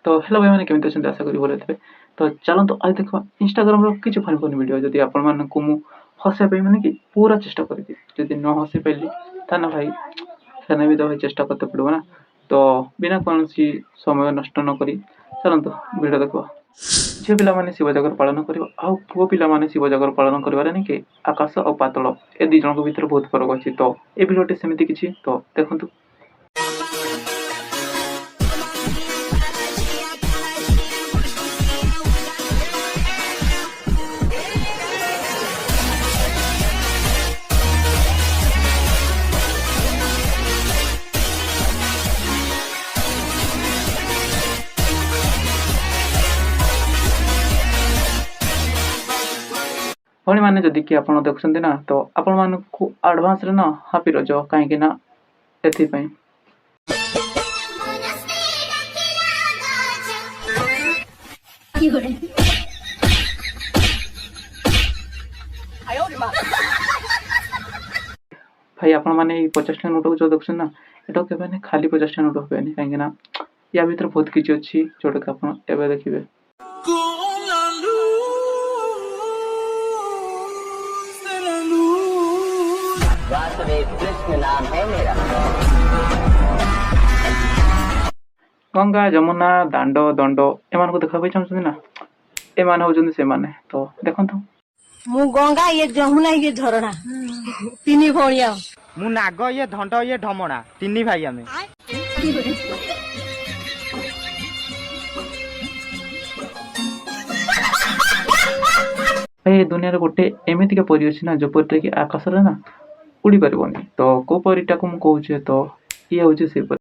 तो हेलो भाई मैंने केମିତି ଅଛନ୍ତି ଆଶା କরি ଭଲ ଥିବେ। ତ ଚାଲନ୍ତୁ ଆଜି ଦେଖିବା ଇନଷ୍ଟାଗ୍ରାମର କିଛି ଫନି ଫନି ଭିଡ଼ିଓ ଯଦି ଆପଣମାନଙ୍କୁ ମୁଁ ହସେଇବା ପାଇଁ ମାନେ କି ପୁରା ଚେଷ୍ଟା କରିବି। ଯଦି ନ ହସେଇ ପାରିଲି ତାହେଲେ ଭାଇ ସେନେ ବି ତ ଭାଇ ଚେଷ୍ଟା करते ପଡ଼ିବ ନା। ତ ବିନା କୌଣସି ସମୟ ନଷ୍ଟ ନ କରି ଚାଲନ୍ତୁ ଭିଡ଼ିଓ ଦେଖିବା। ଝିଅ ପିଲାମାନେ ଶିବ ଜାଗର ପାଳନ କରିବ ଆଉ ପୁଅ ପିଲାମାନେ ଶିବ ଜାଗର ପାଳନ କରିବାରେ ନାଇଁ କି ଆକାଶ ଆଉ ପାତାଳ ଏ ଦୁଇ ଜଣଙ୍କ ଭିତରେ ବହୁତ ଫରକ ଅଛି। ତ ଏ ଭିଡ଼ିଓଟି ସେମିତି କିଛି ତ ଦେଖନ୍ତୁ। ଭଉଣୀ ମାନେ ଯଦି କି ଆପଣ ଦେଖୁଛନ୍ତି ନା ତ ଆପଣମାନଙ୍କୁ ଆଡଭାନ୍ସରେ ନା ହାପି ରଜ କାହିଁକି ନା ଏଥିପାଇଁ। ଭାଇ ଆପଣ ମାନେ ଏଇ 50 ଟା ନୋଟକୁ ଯୋଉ ଦେଖୁଛନ୍ତି ନା ଏଟା କେବେ ନା ଖାଲି 50 ଟା ନୋଟ ହବେନି କାହିଁକି ନା ୟା ଭିତରେ ବହୁତ କିଛି ଅଛି ଯୋଉଟା ଆପଣ ଏବେ ଦେଖିବେ। ଗଙ୍ଗା ଯମୁନା ଦାଣ୍ଡ ଦଣ୍ଡ ଏମାନଙ୍କୁ ଦେଖିବା ପାଇଁ ଚାହୁଁଛନ୍ତି ନା ଏମାନେ ହଉଛନ୍ତି ସେମାନେ। ତ ଦେଖନ୍ତୁ ମୁଁ ଗଙ୍ଗା ଇଏ ଯମୁନା ଇଏ ଝରଣା ତିନି ଭଉଣୀ ଆଉ ମୁଁ ନାଗ ଇଏ ଧଣ୍ଡ ଇଏ ଢମଣା ତିନି ଭାଇ ଆମେ। ଭାଇ ଏ ଦୁନିଆରେ ଗୋଟେ ଏମିତିକା ପରି ଅଛି ନା ଯୋଉ ପରିଟା କି ଆକାଶରେ ନା ଉଡ଼ି ପାରିବନି। ତ କୋଉ ପରିଟାକୁ ମୁଁ କହୁଛି ତ ଇଏ ହଉଛି ସେଇ ପରି।